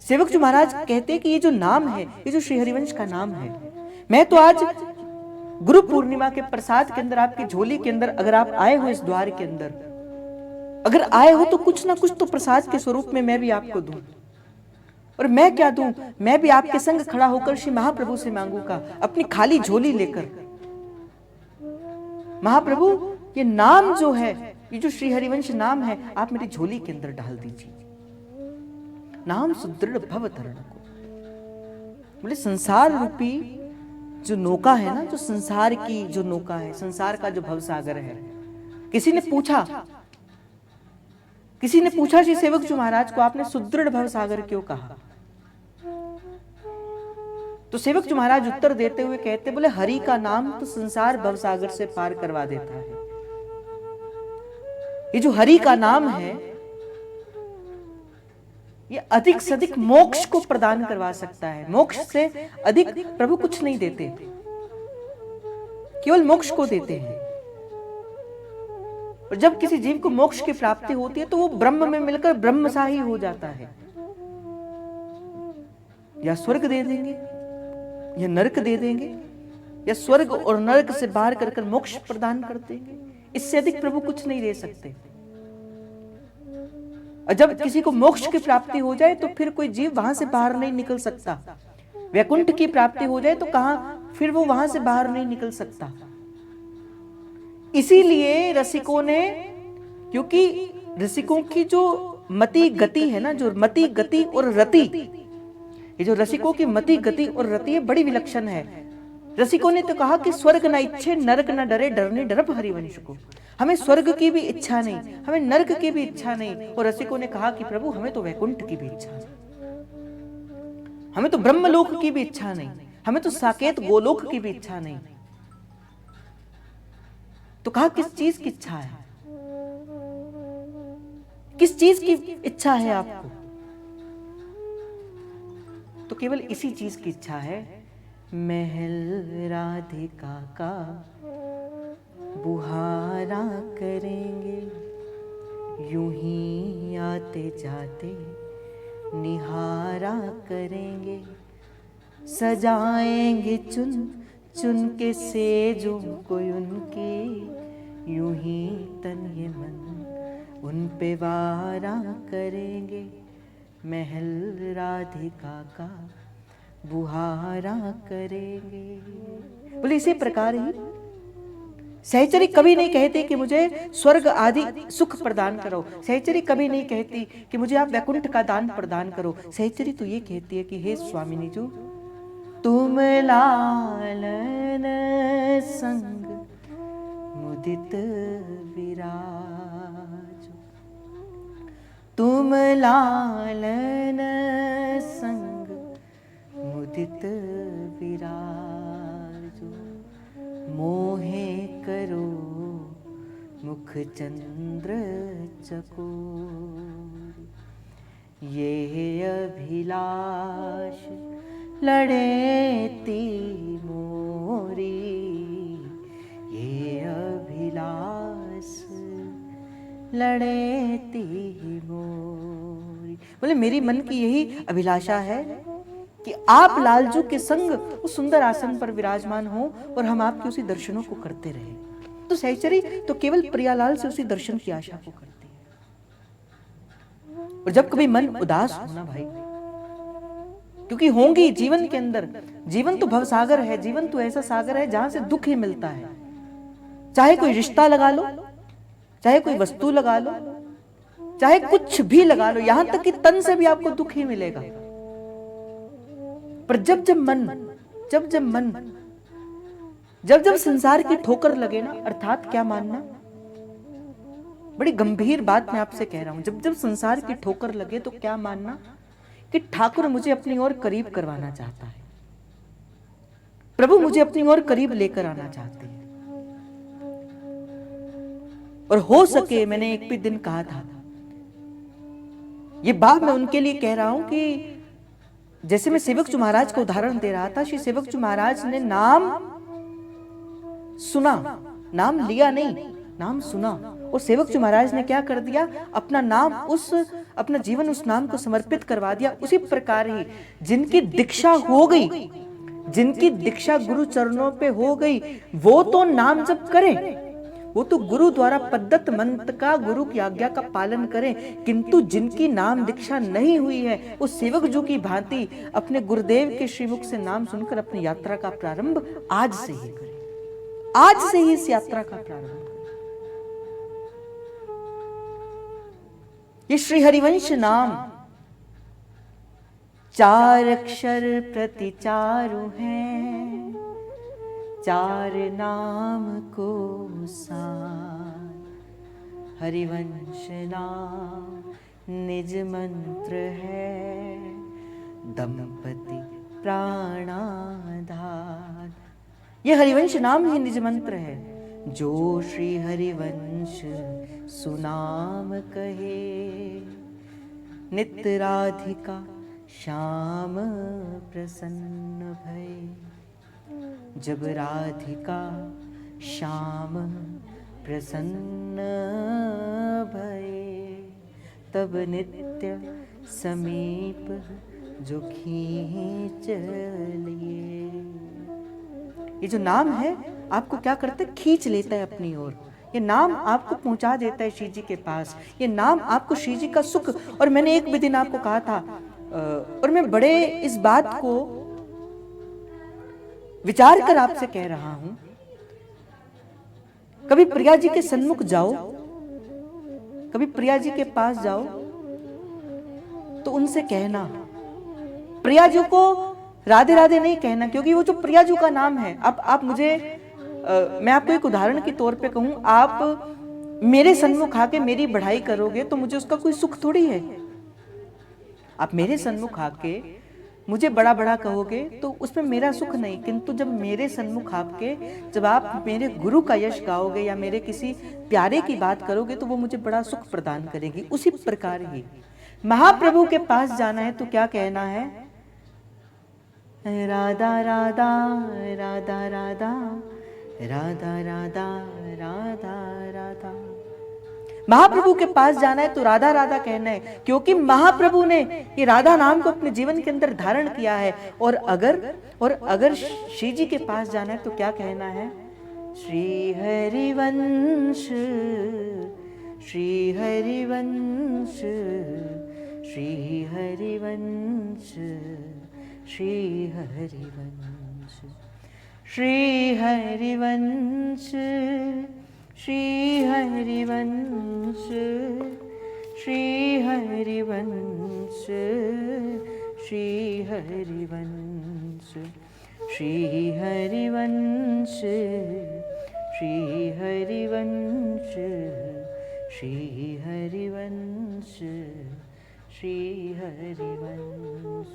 सेवक जी महाराज कहते हैं कि ये जो नाम है, ये जो श्री हरिवंश का नाम है, मैं तो आज गुरु पूर्णिमा के प्रसाद के अंदर, आपकी झोली के अंदर अगर आप आए हो, इस द्वार के अंदर अगर आए हो, तो कुछ ना कुछ तो प्रसाद के स्वरूप में मैं भी आपको दूं। और मैं क्या दूं? मैं भी आपके संग खड़ा होकर श्री महाप्रभु से मांगूंगा, अपनी खाली झोली लेकर। महाप्रभु, ये नाम जो है, ये जो श्री हरिवंश नाम है, आप मेरी झोली के अंदर डाल दीजिए। नाम सुदृढ़ भव तरण को। बोले संसार रूपी जो नौका है ना, जो संसार की जो नौका है, संसार का जो भवसागर है, किसी ने पूछा श्री सेवक जी महाराज को, आपने सुदृढ़ भवसागर क्यों कहा? तो सेवक जी महाराज उत्तर देते हुए कहते, बोले हरि का नाम तो संसार भवसागर से पार करवा देता है। ये जो हरि का नाम है, ये अधिक से अधिक मोक्ष को प्रदान करवा सकता है। मोक्ष से अधिक प्रभु कुछ नहीं देते, केवल मोक्ष को देते हैं। और जब किसी जीव को मोक्ष की प्राप्ति होती है, तो वो ब्रह्म में मिलकर ब्रह्मसा ही हो जाता है। या स्वर्ग दे देंगे, या नरक दे देंगे, या स्वर्ग और नरक से बाहर कर मोक्ष प्रदान कर देंगे। इससे अधिक प्रभु कुछ नहीं दे सकते। और जब किसी को मोक्ष की प्राप्ति हो जाए, तो फिर कोई जीव वहां से बाहर नहीं निकल सकता। वैकुंठ की प्राप्ति हो जाए तो कहां, फिर वो वहां से बाहर नहीं निकल सकता। इसीलिए रसिकों ने, क्योंकि रसिकों की जो मति गति है ना, जो मति गति और रति, ये जो रसिकों की मति गति और रति है, बड़ी विलक्षण है। रसिकों ने तो कहा कि स्वर्ग न इच्छे नरक न डरे, डरने डरप हरिवंश को। हमें स्वर्ग की भी इच्छा नहीं, हमें नरक की भी इच्छा नहीं। और रसिकों ने कहा कि प्रभु हमें तो वैकुंठ की भी इच्छा नहीं, हमें तो ब्रह्मलोक की भी इच्छा नहीं, हमें तो साकेत गोलोक की भी इच्छा नहीं। तो कहा किस चीज की इच्छा है, किस चीज की इच्छा है आपको? तो केवल इसी चीज की इच्छा है, महल राधिका का बुहारा करेंगे, यूं ही आते जाते निहारा करेंगे, सजाएंगे चुन चुन के सेजों को उनके, यूं ही तन ये मन उन पे वारा करेंगे, महल राधिका का बुहारा करेंगे। बोले इसी प्रकार ही सहचरी कभी नहीं कहती कि मुझे स्वर्ग आदि सुख प्रदान करो, सहचरी कभी नहीं कहती कि मुझे आप वैकुंठ का दान प्रदान करो। सहचरी तो ये कहती है कि हे स्वामिनी जो तुम लालन संग मुदित विराज, तुम लालन संग मुदित विराजो, मोहे करो मुख चंद्र चकोर, ये अभिलाष लड़ेती मोरी, ये अभिलाष लड़ेती मोरी। बोले मेरी मन की यही अभिलाषा है कि आप लालजू के संग उस सुंदर आसन पर विराजमान हो और हम आपके उसी दर्शनों को करते रहे। तो सहचरी तो केवल प्रियालाल से उसी दर्शन की आशा को करती है। और जब कभी मन उदास हो ना भाई, क्योंकि होंगी जीवन के अंदर, जीवन तो भवसागर है, जीवन तो ऐसा सागर है जहां से दुख ही मिलता है। चाहे कोई रिश्ता लगा लो, चाहे कोई वस्तु लगा लो, चाहे कुछ भी लगा लो, यहां तक कि तन से भी आपको दुख ही मिलेगा। पर जब जब संसार की ठोकर लगे ना, अर्थात क्या मानना, बड़ी गंभीर बात मैं आपसे कह रहा हूं, जब संसार की ठोकर लगे तो क्या मानना कि ठाकुर मुझे अपनी ओर करीब करवाना चाहता है, प्रभु मुझे अपनी ओर करीब लेकर आना चाहते हैं। और हो सके, मैंने एक भी दिन कहा था, ये बात मैं उनके लिए कह रहा हूं कि जैसे मैं सेवकचू महाराज को उदाहरण दे रहा था, श्री सेवकचू महाराज ने नाम सुना, नाम लिया नहीं, नाम सुना, और सेवकचू महाराज ने क्या कर दिया, अपना नाम अपना जीवन उस नाम को समर्पित करवा दिया। उसी प्रकार ही जिनकी दीक्षा हो गई, जिनकी दीक्षा गुरु चरणों पे हो गई, वो तो नाम जप करें, वो तो गुरु द्वारा पद्धत मंत्र का, गुरु की आज्ञा का पालन करें। किंतु जिनकी नाम दीक्षा नहीं हुई है, वो सेवक जो की भांति अपने गुरुदेव के श्रीमुख से नाम सुनकर अपनी यात्रा का प्रारंभ आज से ही करें, आज से ही इस यात्रा का प्रारंभ करें। ये श्री हरिवंश नाम 4 अक्षर प्रति चारु हैं, 4 नाम को सार, हरिवंश नाम निज मंत्र है, दंपति प्राणाधार। ये हरिवंश नाम ही निज मंत्र है। जो श्री हरिवंश सुनाम कहे, नित्य राधिका श्याम प्रसन्न भय। जब राधिका श्याम प्रसन्न भये, तब नित्य समीप जो खींच लिए। ये जो नाम है आपको क्या करता है, खींच लेता है अपनी ओर। ये नाम आपको पहुंचा देता है श्री जी के पास। ये नाम आपको श्री जी का सुख। और मैंने एक भी दिन आपको कहा था, और मैं बड़े इस बात को विचार कर आपसे कह रहा हूं, कभी प्रिया जी के सन्मुख जाओ, कभी प्रिया जी के पास जाओ तो उनसे कहना, प्रिया जी को राधे राधे नहीं कहना, क्योंकि वो जो प्रिया जी का नाम है। अब आप मुझे मैं आपको एक उदाहरण के तौर पे कहूं, आप मेरे सन्मुख आके मेरी बढ़ाई करोगे तो मुझे उसका कोई सुख थोड़ी है। आप मेरे सन्मुख आके मुझे बड़ा बड़ा कहोगे तो उसमें मेरा सुख नहीं, किंतु जब मेरे सन्मुख आपके, जब आप मेरे गुरु का यश गाओगे या मेरे किसी प्यारे की बात करोगे तो वो मुझे बड़ा सुख प्रदान करेगी। उसी प्रकार ही महाप्रभु के पास जाना है तो क्या कहना है, राधा राधा राधा राधा राधा राधा राधा राधा। महाप्रभु के पास जाना है तो राधा राधा कहना है, क्योंकि महाप्रभु ने ये राधा नाम को अपने जीवन के अंदर धारण किया है। और अगर श्री जी के पास जाना है तो क्या कहना है? श्री हरिवंश, श्री हरिवंश, श्री हरिवंश, श्री हरिवंश, श्री हरिवंश, श्री हरिवंश, श्री हरिवंश, श्री हरिवंश, श्री हरिवंश, श्री हरिवंश, श्री हरिवंश, श्री हरिवंश।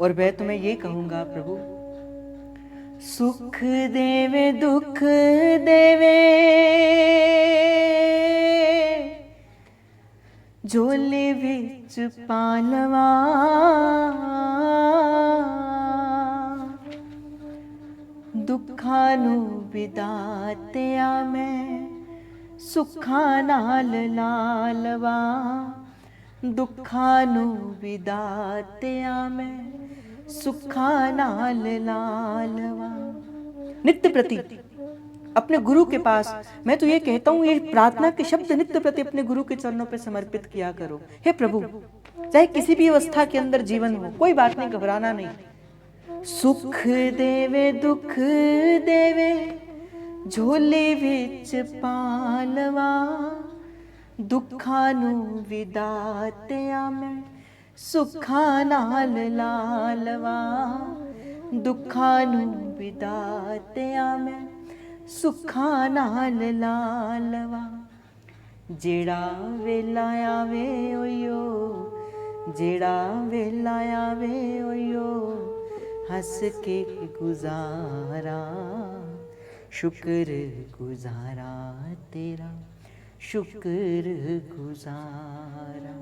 और मैं तुम्हें ये कहूंगा, प्रभु सुख देवे दुख देवे, झोले विच पालवा, दुखां नूं विदातिया मैं सुखां नाल लालवा, दुखां नूं विदातिया मैं सुखां नाल लालवा। नित्य प्रति अपने गुरु के पास मैं तो ये कहता हूँ, ये प्रार्थना के शब्द नित्य प्रति अपने गुरु के चरणों पे समर्पित किया करो। हे प्रभु, चाहे किसी भी अवस्था के अंदर जीवन हो, कोई बात नहीं, घबराना नहीं। सुख देवे दुख देवे, झोले विच पालवा, दुखां नूं विदातिया मैं सुखां नाल लालवा, दुखां नूं विदातिया मैं सुखां नाल लालवा। जेड़ा वेला आवे ओयो, जेड़ा वेला आवे ओयो, हंस के गुजारा, शुक्र गुजारा तेरा, शुक्र गुजारा।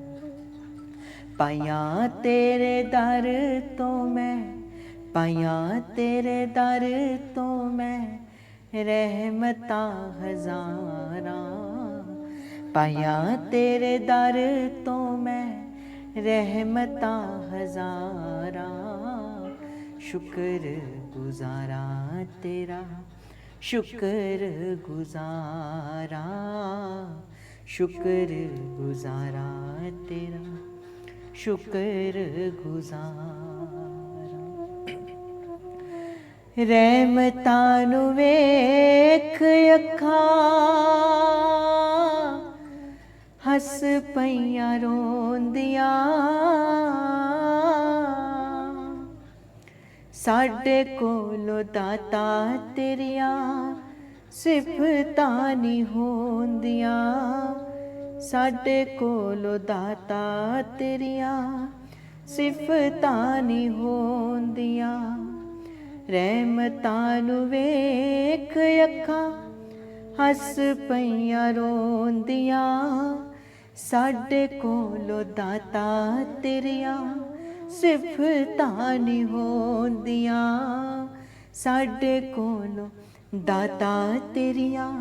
पाया तेरे दर तो मैं, पाया तेरे दर तो मैं रहमता हजारा, पाया तेरे दर तो मैं रहमता हजारा, शुक्र गुजारा तेरा, शुक्र गुजारा, शुक्र गुजारा तेरा, शुक्र गुजारा। रहमतां नूं वेख अखां हस पईयां रोंदियां, साडे कोलों दाता तेरियां सिफतां नहीं होंदियां, साडे कोलों दाता तेरियां सिफतां नहीं होंदियां। रहमतां नूं वेख अखां हस पईयां रोंदियां, साडे कोलों दाता तेरियां सिफतां नहीं होंदियां, साडे कोलों दाता तेरियां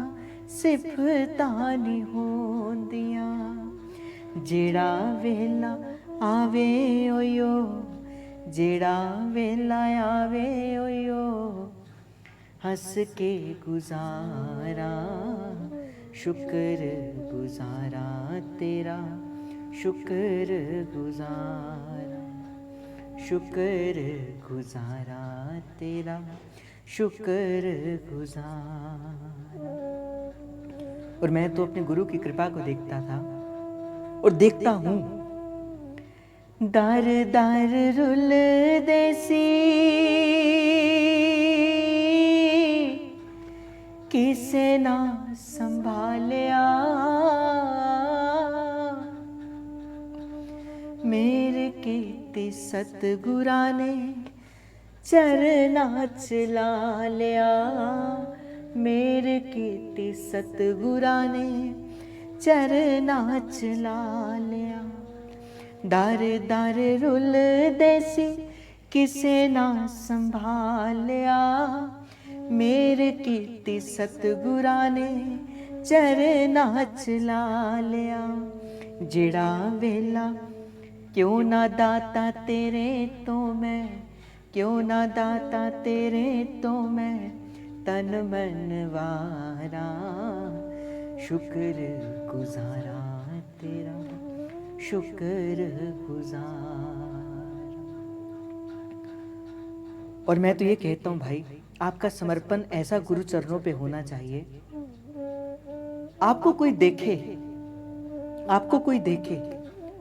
सिफतां नहीं होंदियां। जेड़ा वेला आवे ओयो, जेड़ा वेला आवे ओयो, हंस के गुजारा, शुक्र गुजारा तेरा, शुक्र गुजारा, शुक्र गुजारा तेरा, शुक्र गुजारा। और मैं तो अपने गुरु की कृपा को देखता था और देखता हूँ। दर दर रुल देसी किसे ना संभालिया, मेरे कीते सतगुरा ने चरना चला लिया, मेरे कीते सतगुरा ने चरना चला लिया। दर दर रुल देसी किसे ना संभालिया, मेरे कीर्ति सतगुरा ने चरना चला लिया। जेड़ा वेला क्यों ना दाता तेरे तो मैं, क्यों ना दाता तेरे तो मैं तन मन वारा, शुक्र गुजारा तेरा, शुक्र गुजार। और मैं तो ये कहता हूँ भाई, आपका समर्पण ऐसा गुरु चरणों पे होना चाहिए, आपको कोई देखे, आपको कोई देखे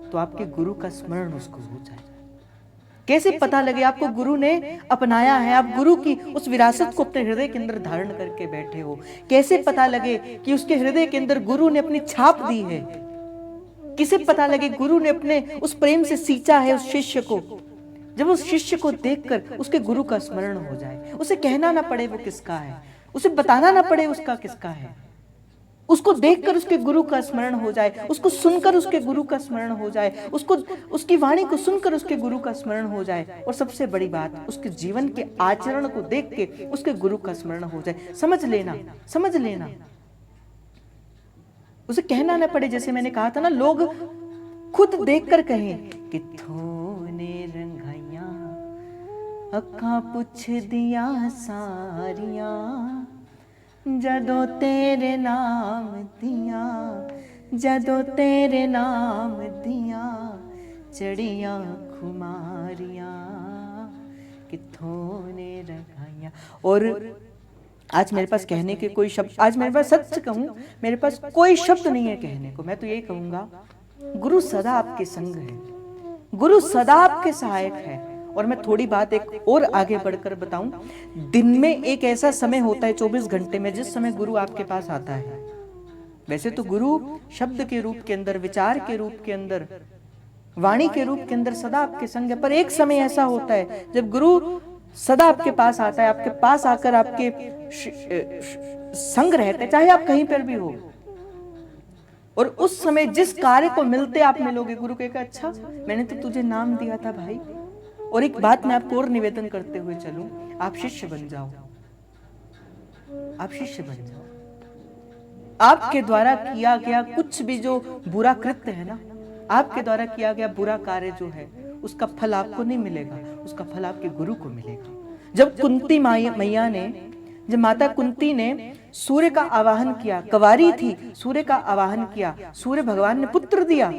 तो आपके गुरु का स्मरण उसको हो जाए। कैसे पता लगे आपको गुरु ने अपनाया है, आप गुरु की उस विरासत को अपने हृदय के अंदर धारण करके बैठे हो? कैसे पता लगे कि उसके हृदय के अंदर गुरु ने अपनी छाप दी है? किसे पता लगे गुरु ने अपने उस प्रेम से सींचा है उस शिष्य को? जब उस शिष्य को देखकर उसके गुरु का स्मरण हो जाए, उसे कहना ना पड़े वो किसका है, उसे बताना ना पड़े उसका किसका है, उसको देखकर उसके गुरु का स्मरण हो जाए, उसको सुनकर उसके गुरु का स्मरण हो जाए, उसको उसकी वाणी को सुनकर उसके गुरु का स्मरण हो जाए, और सबसे बड़ी बात उसके जीवन के आचरण को देख के उसके गुरु का स्मरण हो जाए। समझ लेना, समझ लेना, उसे कहना ना पड़े। जैसे मैंने कहा था ना, लोग खुद देखकर कहें किथों ने रंगाइया अखा पुछ दिया सारिया, जदों तेरे नाम दिया, जदों तेरे नाम दिया, चढ़िया खुमारिया किथों ने रंगाइया। और आज मेरे पास कहने के कोई शब्द, आज मेरे पास सच कहूं, मेरे पास कोई शब्द नहीं है कहने को। मैं तो यही कहूंगा, गुरु सदा आपके संग है, गुरु सदा आपके सहायक है। और मैं थोड़ी बात एक और आगे बढ़कर बताऊं, दिन में एक ऐसा समय होता है 24 घंटे में जिस समय गुरु आपके पास आता है। वैसे तो गुरु शब्द के रूप के अंदर, विचार के रूप के अंदर, वाणी के रूप के अंदर सदा आपके संग है, पर एक समय ऐसा होता है जब गुरु सदा आपके पास आता है, आपके पास आकर आपके संग रहते हैं, चाहे आप कहीं पर भी हो। और उस समय जिस कार्य को मिलते आप मिलोगे, गुरु कहेगा अच्छा मैंने तो तुझे नाम दिया था भाई। और एक बात मैं आपको और निवेदन करते हुए चलूं, आप शिष्य बन जाओ, आप शिष्य बन जाओ। आपके द्वारा किया गया कुछ भी जो बुरा कृत्य है ना, आपके द्वारा किया गया बुरा कार्य जो है, उसका फल आपको नहीं मिलेगा, उसका फल आपके गुरु को मिलेगा। जब कुंती मैया ने, जब माता कुंती ने सूर्य का आवाहन किया, कंवारी थी, सूर्य का आवाहन किया, सूर्य भगवान ने पुत्र दिया,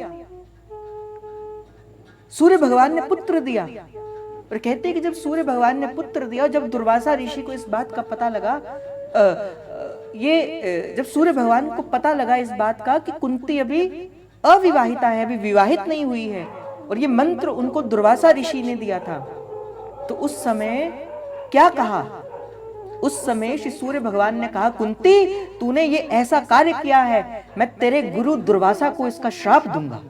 सूर्य भगवान ने पुत्र दिया। और कहते हैं कि जब सूर्य भगवान ने पुत्र दिया, और जब दुर्वासा ऋषि को इस बात का पता लगा, जब सूर्य भगवान को पता लगा इस बात का कि कुंती अभी अविवाहिता है, अभी विवाहित नहीं हुई है, और ये मंत्र उनको दुर्वासा ऋषि ने दिया था, तो उस समय क्या कहा? उस समय श्री सूर्य भगवान ने कहा, कुंती तूने ये ऐसा कार्य किया है, मैं तेरे गुरु दुर्वासा को इसका श्राप दूंगा,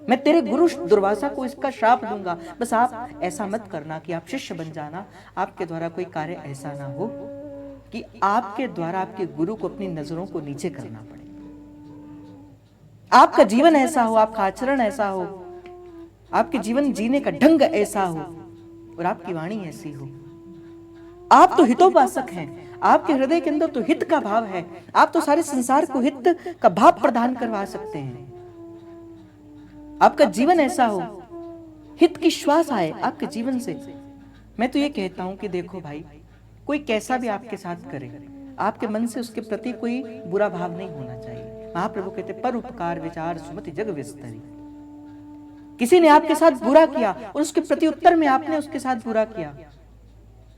मैं तेरे गुरु दुर्वासा को इसका श्राप दूंगा। बस आप ऐसा मत करना कि आप शिष्य बन जाना, आपके द्वारा कोई कार्य ऐसा ना हो कि आपके द्वारा आपके गुरु को अपनी नजरों को नीचे करना पड़े। आपका जीवन ऐसा हो, आपका आचरण ऐसा हो, आपके जीवन जीने का ढंग ऐसा हो, और आपकी वाणी ऐसी हो। आप तो हितोपासक हैं, आपके हृदय के अंदर तो हित का भाव है, आप तो सारे संसार को हित का भाव प्रदान करवा सकते हैं। आपका जीवन ऐसा हो, हित की श्वास आए आपके जीवन से। मैं तो ये कहता हूं कि देखो भाई, कोई कैसा भी आपके साथ करे, आपके मन से उसके प्रति कोई बुरा भाव नहीं होना चाहिए। महाप्रभु कहते पर उपकार विचार सुमति जग विस्तरी। किसी ने आपके साथ बुरा किया और उसके प्रति उत्तर में आपने उसके साथ बुरा किया,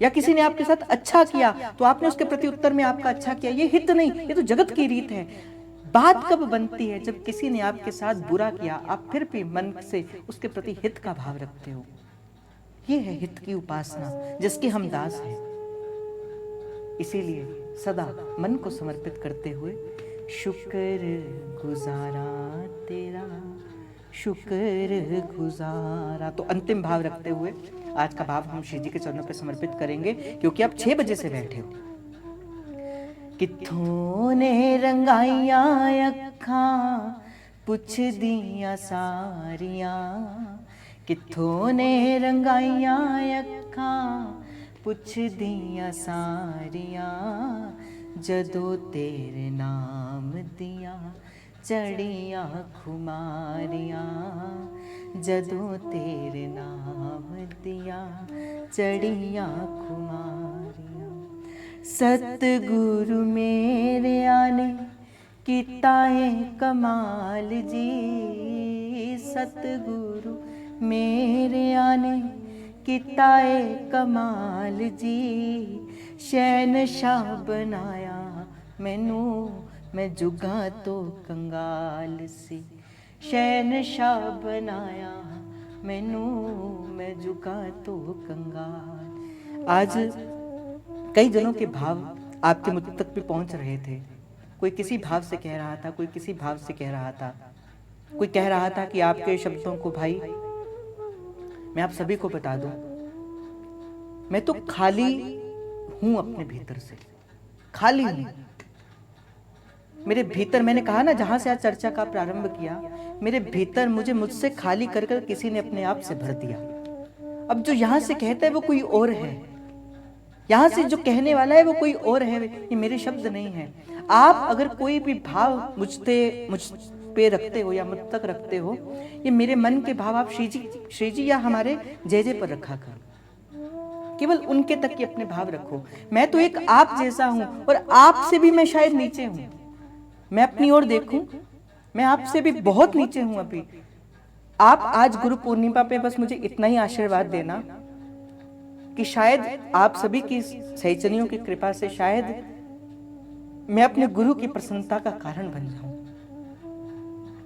या किसी ने आपके साथ अच्छा किया तो आपने उसके प्रति उत्तर में आपका अच्छा किया, ये हित नहीं, ये तो जगत की रीत है। बात कब बनती है? जब किसी ने आपके साथ बुरा किया, आप फिर भी मन से उसके प्रति हित का भाव रखते हो। ये है हित की उपासना, जिसके हम दास हैं। इसीलिए सदा मन को समर्पित करते हुए शुक्र गुजारा तेरा, शुक्र गुजारा। तो अंतिम भाव रखते हुए आज का भाव हम श्री जी के चरणों पर समर्पित करेंगे, क्योंकि आप 6 बजे से बैठे हो। किथों ने रंगाइया अखा पुछ दिया सारिया, कित्थों ने रंगाइयां अखां पुछदियां सारियां, जदों तेरे नाम दियां चढ़ियां खुमारियां, जदों तेरे नाम दियां चढ़ियां खुमारियां। सतगुरु मेरे आने कीता है कमाल जी, सतगुरु मेरे आने कीता है कमाल जी, शहनशाह बनाया मैनू मैं जुगा तो कंगाल सी, शहनशाह बनाया मैनू मैं जुगा तो कंगाल। आज कई जनों के भाव आपके मुझ तक भी पहुंच रहे थे। कोई किसी भाव से कह रहा था, कोई किसी भाव से कह रहा था, कोई कह रहा था कि आपके शब्दों को भाई मैं आप सभी को बता दूं, मैं तो खाली हूं अपने भीतर से, खाली हूं मेरे भीतर। मैंने कहा ना, जहां से आज चर्चा का प्रारंभ किया, मेरे भीतर मुझे मुझसे खाली कर कर किसी ने अपने आप से भर दिया। अब जो यहां से कहता है वो कोई और है, यहां से जो कहने वाला है वो कोई और है, ये मेरे शब्द नहीं है। आप अगर कोई भी भाव मुझ पे रखते हो या मुझ तक रखते हो, ये मेरे मन के भाव आप श्री जी या हमारे जय जय पर रखा कर, केवल उनके तक के अपने भाव रखो। मैं तो एक आप जैसा हूं और आपसे भी मैं शायद नीचे हूं। मैं अपनी ओर देखूं, मैं आपसे भी बहुत नीचे हूं अभी। आप आज गुरु पूर्णिमा पे बस मुझे इतना ही आशीर्वाद देना कि शायद आप सभी की सहचरियों की कृपा से शायद मैं अपने गुरु की प्रसन्नता का कारण बन जाऊं।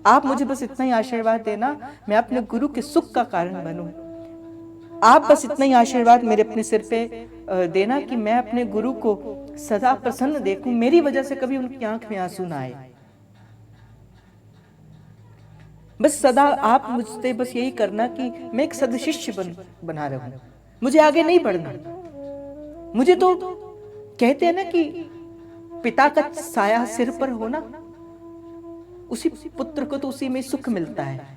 आप मुझे बस इतना ही आशीर्वाद देना, मैं अपने गुरु के सुख का कारण बनूं। आप बस इतना ही आशीर्वाद मेरे अपने सिर पे देना कि मैं अपने गुरु को सदा प्रसन्न देखूं, मेरी वजह से कभी उनकी आंख में आंसू ना आए। बस सदा आप मुझसे बस यही करना कि मैं एक सदशिष्य बना रहूं, मुझे आगे नहीं बढ़ना। मुझे तो कहते हैं ना कि पिता का साया सिर पर होना, उसी पुत्र को तो उसी में सुख मिलता है।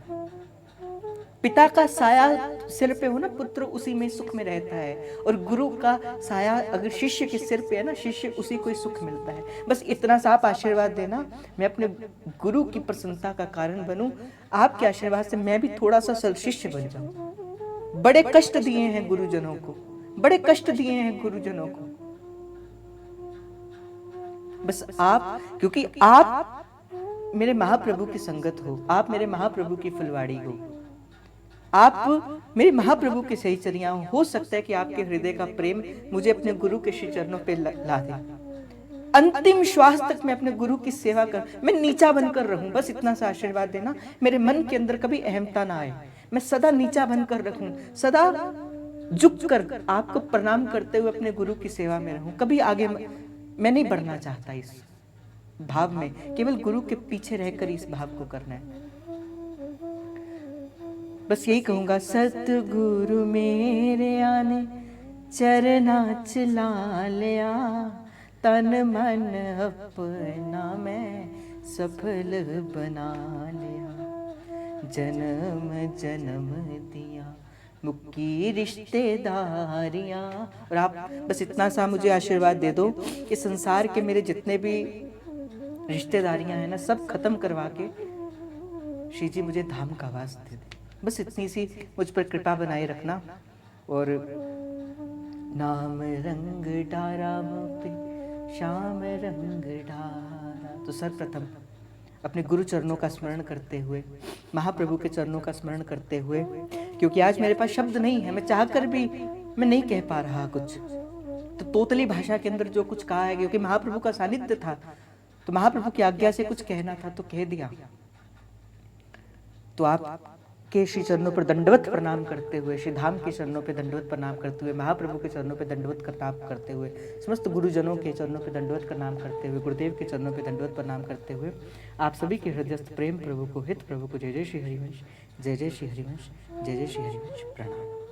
पिता का साया सिर पे हो ना, पुत्र उसी में सुख में रहता है। और गुरु का साया अगर शिष्य के सिर पे है ना, शिष्य उसी को ही सुख मिलता है। बस इतना सा आप आशीर्वाद देना, मैं अपने गुरु की प्रसन्नता का कारण बनूं। आपके आशीर्वाद से मैं भी थोड़ा सा शिष्य बन जाऊं। बड़े कष्ट दिए हैं गुरुजनों को, बड़े कष्ट दिए हैं गुरुजनों को। बस आप, क्योंकि आप मेरे महाप्रभु की संगत हो, आप मेरे महाप्रभु की फुलवाड़ी हो, आप मेरे महाप्रभु के सहचरियां हो सकता है कि आपके हृदय का प्रेम मुझे अपने गुरु के श्री चरणों पे ला दे। अंतिम श्वास तक मैं अपने गुरु की सेवा कर, मैं नीचा बनकर रहूं। बस इतना सा आशीर्वाद देना, मेरे मन के अंदर कभी अहमता ना आए, मैं सदा नीचा बनकर रखूं, सदा झुक कर आपको प्रणाम करते हुए अपने गुरु की सेवा में रहूं। कभी आगे मैं नहीं बढ़ना चाहता इस भाव में, केवल गुरु के पीछे रहकर इस भाव को करना है। बस यही कहूंगा, सतगुरु मेरे आने चरना चला लिया, तन मन अपना मैं सफल बना लिया। जन्म जन्म दिया मुक्की रिश्तेदारियां। और आप बस इतना सा मुझे आशीर्वाद दे दो कि संसार के मेरे जितने भी रिश्तेदारियां हैं ना, सब खत्म करवा के श्री जी मुझे धाम का वास दे दे। बस इतनी सी मुझ पर कृपा बनाए रखना। और नाम रंग डारा पे श्याम रंग डारा। तो सर्वप्रथम अपने गुरु चरणों का स्मरण करते हुए, महाप्रभु के चरणों का स्मरण करते हुए, क्योंकि आज मेरे पास शब्द नहीं है, मैं चाहकर भी मैं नहीं कह पा रहा कुछ, तो तोतली भाषा के अंदर जो कुछ कहा है, क्योंकि महाप्रभु का सानिध्य था तो महाप्रभु की आज्ञा से कुछ कहना था तो कह दिया। तो आप के श्री चरणों पर दंडवत प्रणाम करते हुए, श्री धाम के चरणों पे दंडवत प्रणाम करते हुए, महाप्रभु के चरणों पे दंडवत प्रणाम करते हुए, समस्त गुरुजनों के चरणों पे दंडवत प्रणाम करते हुए, गुरुदेव के चरणों पे दंडवत प्रणाम करते हुए, आप सभी के हृदयस्थ प्रेम प्रभु को, हित प्रभु को, जय जय श्री हरिवंश, जय जय श्री हरिवंश, जय जय श्री हरिवंश प्रणाम।